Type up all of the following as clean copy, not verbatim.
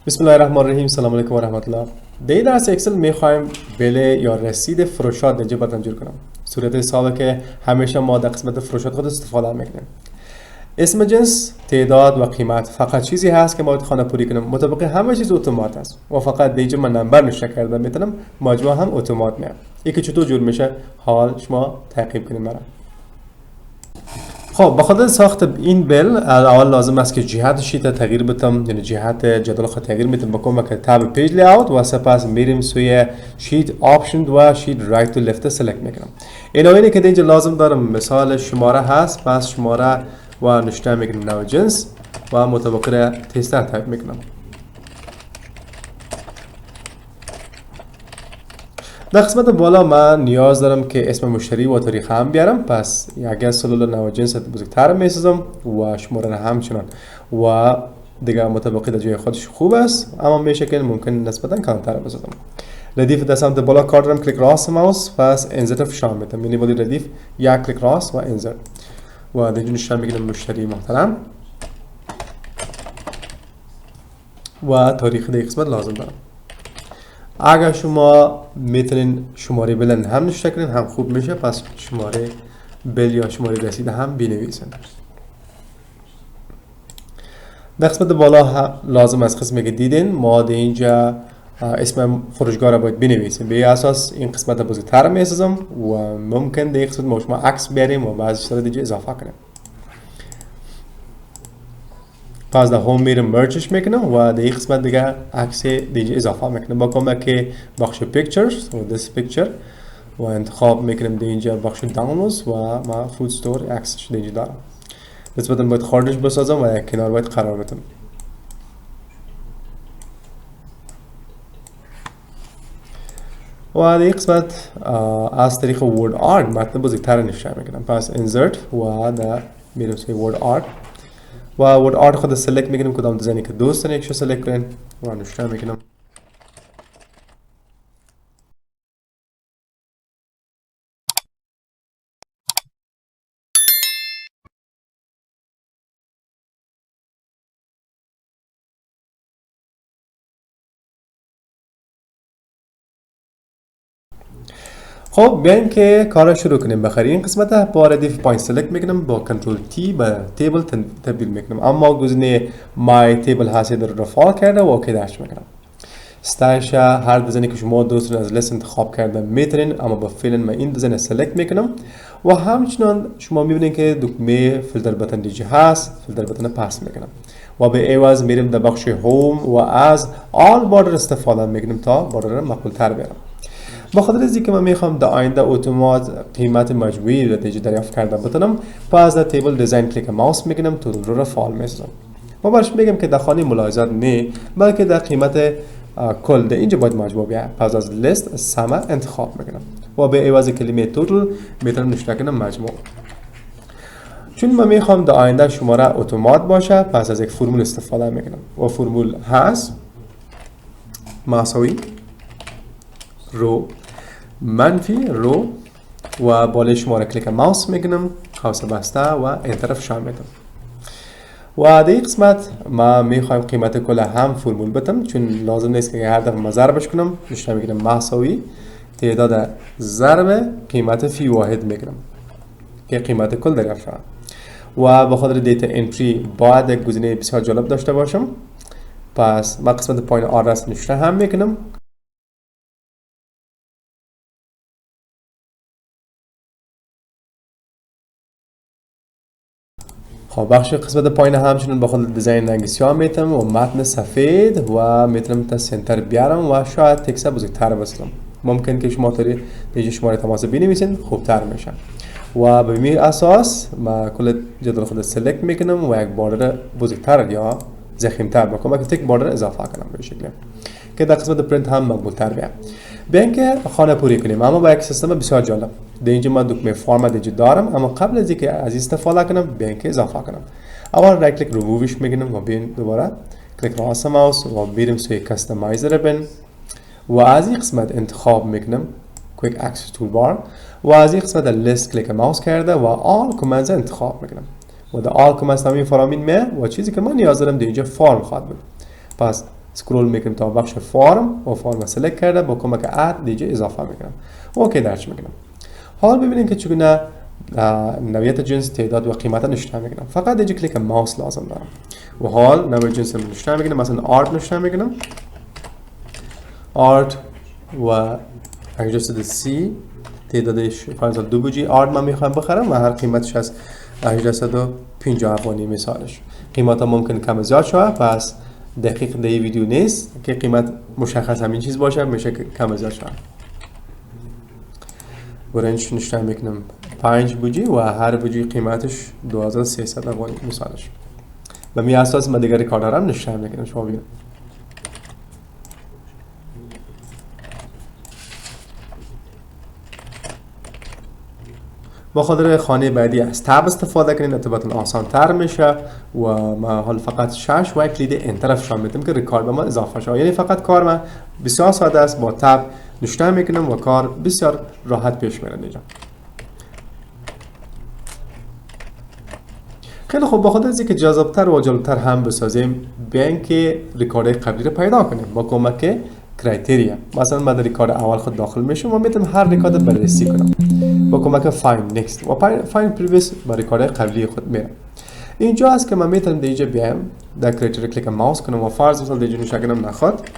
بسم الله الرحمن الرحیم. سلام علیکم و رحمت الله. در درس اکسل میخوایم بله یا رسید فروشات اینجا براتون جور کنم. صورت حسابه که همیشه ما در قسمت فروشات خود استفاده میکنیم. اسم جنس، تعداد و قیمت فقط چیزی هست که ما باید خانه پوری کنیم. مطابق همه چیز اتومات است و فقط دیگه من نمبر نشه کردم میتونم مجموعه هم اتومات میاد. یکی چطور جور میشه حال شما تعقیب کنید مرا. خب بخاطر ساخت این بل اول لازم است که جهت شیت تغییر بدم، یعنی جهت جدول خود تغییر میتونم با کمک تاب پیج لیاوت و سپس میریم سوی شیت آپشن و شیت رایت تو لفت سلکت میکنم. اینایی که اینجا لازم دارم مثال شماره هست، پس شماره و نشته میکنم نوع جنس و مطابق تستر تایپ میکنم. در قسمت بالا من نیاز دارم که اسم مشتری و تاریخ هم بیارم، پس اگر سلول نوع جنس بزرگتر میسازم و شماره همچنان و دیگه مطابق در جای خودش خوب است، اما میشه که ممکن نسبتا کمتر بسازم. ردیف در سمت بالا کار دارم، کلیک راست ماوس، پس انزرت فشار میدم، یعنی با ردیف یک کلیک راست و انزرت و دیگه نشون میگیرم مشتری محترم و تاریخ در قسمت لازم دارم. اگر شما میتونین شماره بل هم نشته کنین هم خوب میشه، پس شماره بل یا شماره رسید هم بنویسین. در قسمت بالا لازم است قسمی که دیدین ما در اینجا اسم فروشگاه را باید بنویسیم. به اساس این قسمت بزرگتر میسازم و ممکن در این قسمت ما شما عکس بیاریم و بعضی چیزا دیگه اضافه کنیم. پس در هوم میرم مرجش میکنم و در این قسمت دیگه عکس دیگه اضافه میکنم با کمک بخش پیکچرز و دس پیکچر و انتخاب میکنم در اینجا بخش دانلودز و ما فود استور عکسش دیگه دارم. نسبتا باید خاردش بسازم و یک کنار باید قرار بدم. و در این قسمت از طریق ورد آرت متن بزرگتر نشون میکنم، پس انزرت و در میرم سوی ورد آرت و ورد آرت خود سلکت میکنم کدام دیزاینی که دوست دارین یکشو سلکت کنین و نشون میکنم. خب بیاین که کار شروع کنیم. بخیر این قسمت با ردیف پوینت سلکت میکنم، با کنترل تی به تیبل تبدیل میکنم، اما گزینه مای تیبل هست رو رفع کرده و اوکی داشت میکنم. استایش هر دیزاینی که شما دوست دارین از لیست انتخاب کرده میتونین، اما با فعلا من این دیزاین سلکت میکنم و همچنان شما میبینید که دکمه فیلتر بتن دیجی هست، فیلتر بتن پاس میکنم و به عوض میریم در بخش هوم و از آل بوردر استفاده میکنم تا بوردر مقبول تر بیارم. بخاطر از اینکه من میخوام در آینده اتومات قیمت مجموعی رو دیگه دریافت کرده بتونم، پس در تیبل دیزاین کلیک ماوس میکنم تو رو فعال میسازم و برش میگم که در خانه ملاحظات نه بلکه در قیمت کل در اینجا باید مجموع بیاد. پس از لیست سم انتخاب میکنم و به عوض کلمه توتال میتونم نشته کنم مجموع. چون من میخوام در آینده شماره اتومات باشه، پس از یک فرمول استفاده میکنم و فرمول هست مساوی رو منفی رو و بالای شماره کلیک ماوس میکنم، قوس بسته و انتر فشار میدم و در این قسمت ما میخوایم قیمت کل هم فرمول بدم، چون لازم نیست که هر دفعه ما ضربش کنم. نشون میگیرم مساوی تعداد ضرب قیمت فی واحد میکنم که قیمت کل دریافت شود و به خاطر دیتا انتری باید یک گزینه بسیار جالب داشته باشم، پس ما قسمت پایین آر راست نشون هم میکنم. خب بخش قسمت پایین همچنان با خود دیزاین رنگ سیاه میتونم و متن سفید و میتونم تا سنتر بیارم و شاید تکست بزرگتر بسازم. ممکن که شما طوری دیگه شماره تماس بنویسین خوبتر میشه و به این اساس ما کل جدول خود سلکت میکنم و یک بوردر بزرگتر یا ضخیم‌تر بکنم که تک بوردر اضافه کنم به شکلی که در قسمت پرینت هم مقبول‌تر بیاد. بیاین که خانه پوری کنیم، اما با یک سیستم بسیار جالب. در اینجا من دکمه فورم دیگه دارم، اما قبل از اینکه از استفاده کنم بیاین که اضافه کنم. اول رایت کلیک ریمووش میگیرم و بیاین دوباره کلیک راست ماوس و بریم سوی کاستماایز ریبن و از این قسمت انتخاب میکنم کویک اکسس تول بار و از این قسمت لیست کلیک ماوس کرده و آل کامندز انتخاب میکنم و در آل کامندز همین فرامین و چیزی که من نیاز دارم در اینجا فرم خواهد بود. پس سکرول میکنیم تا بخش فورم و فورم سلکت کرده با کمک اد دیگه اضافه میکنم. اوکی درش میکنم. حال ببینید که چگونه نوعیت جنس، تعداد و قیمت نشون میکنم. فقط دیگه کلیک ماوس لازم دارم و حال نوع جنس رو نشون میکنم. مثلا آرت نشون میکنم، آرت و اجازه سی تعدادش فرضاً 2 بوجی آرت من میخوام بخرم و هر قیمتش از 850 افغانی مثالش. قیمت ها ممکن کم زیاد شود، پس دقیق در ویدیو نیست که قیمت مشخص همین چیز باشه، میشه کم زیاد شود. برنج نشون میکنم 5 بوجی و هر بوجی قیمتش 2300 افغانی مثالش. به می اساس من دیگه ریکارد دارم نشون میکنم شما ببینید. با خاطر خانه بعدی از تب استفاده کنید ارتباطاً آسان تر میشه و ما حال فقط 6 و کلید انتر افشار میدم که ریکارد به ما اضافه شه. یعنی فقط کار من بسیار ساده است، با تب نشون میکنم و کار بسیار راحت پیش میره اینجا. خیلی خوب، با خاطر اینکه جذاب‌تر و جالب‌تر هم بسازیم، بیاین که ریکارد قبلی رو پیدا کنیم با کمک کرایتریا. مثلا من در ریکارد اول خود داخل میشم و میتونم هر ریکارد بررسی کنم با کمک فایند نکست و فایند پریویس با ریکارد قبلی خود میرم. اینجا است که من میتونم دیگه بیام در کرایتریا کلیک ماوس کنم و فرض مثلا دیگه نشه کنم نخواد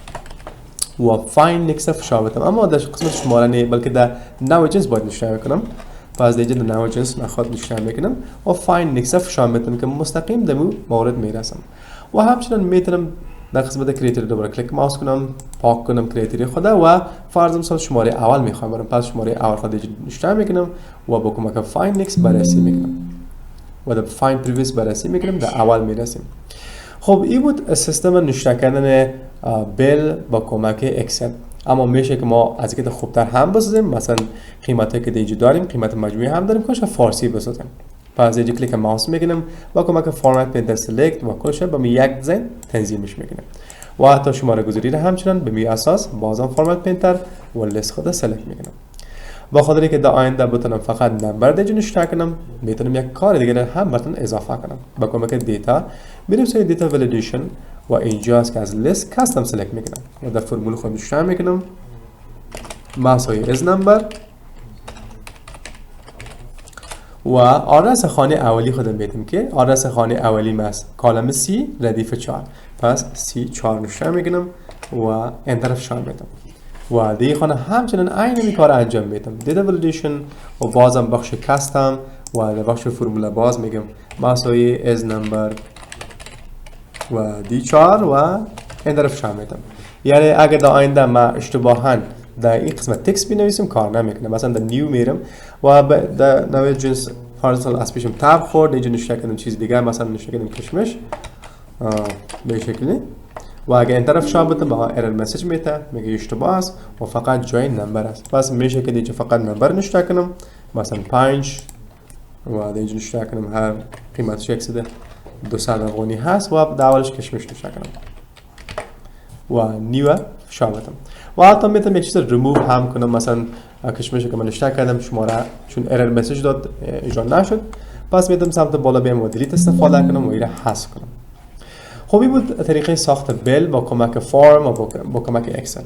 و فایند نکست فشار بدم، اما در قسمت شماره نه بلکه در نوع جنس باید نشون کنم. پس دیگه در نوع جنس نخواد نشون میکنم و فایند نکست فشار میدم که مستقیم در مورد میرسم. و همچنین میتونم در قسمت کرایتریا دوباره کلیک ماوس کنم، پاک کنم کرایتریا خود و فرض مثلا شماره اول میخوام برم، پس شماره اول خود دیگه نشون میکنم و با کمک فایند نکست بررسی میکنم و در فایند پریویس بررسی میکنم، در اول میرسیم. خب این بود سیستم نشون کردن بیل با کمک اکسل. اما میشه که ما از اینکه خوبتر هم بسازیم، مثلا قیمتی که دیگه داریم قیمت مجموعی هم داریم کاش فارسی بسازیم. پس دیگه کلیک ماوس میگیرم با کمک فورمت پرینتر سلکت و کلش به می یک زن تنظیمش میکنم و حتی شماره گذاری را همچنان به می اساس بازم فورمت پرینتر و لیست خود سلکت میکنم. با خاطر اینکه در آینده بتونم فقط نمبر دیگه نشون کنم، میتونم یک کار دیگه هم براتون اضافه کنم. با کمک دیتا میرم سوی دیتا ولیدیشن و اینجا است که از لیست کاستم سلکت میکنم و در فرمول خود نشون میکنم مساوی از نمبر و آدرس خانه اولی خودم میتونم که آدرس خانه اولی ماست کالم سی ردیف 4. پس سی 4 نشون میکنم و انتر فشار میدم و دیگه خانه همچنان عین این کار انجام میدم. دیتا ولیدیشن و بازم بخش کاستم و در بخش فرمول باز میگم مساوی از نمبر و دی 4 و انتر فشار میدم. یعنی اگر در آینده ما اشتباهاً در این قسمت تکست بنویسیم کار نمیکنه. مثلا در نیو میرم و در نوع جنس فرض از پیشم تب خورد، اینجا نشون کردم چیز دیگه، مثلا نشون کردم کشمش به شکلی و اگه این طرف شام بدم با ارر مسیج میده میگه اشتباه است و فقط جای نمبر است. پس میشه که دیگه فقط نمبر نشون کنم، مثلا 5 و دیگه نشون کنم هر قیمتش 200 افغانی هست و در اولش کشمش نشون کنم و نیو فشار بدم و حتی میتونم یک چیز ریموو هم کنم. مثلا کشمش که من اشتراک کردم شماره چون ارر مسیج داد اجرا نشد، پس میتونم سمت بالا بیام و دیلیت استفاده کنم و اینو حذف کنم. خب این بود طریقه ساخت بیل با کمک فورم و با کمک اکسل.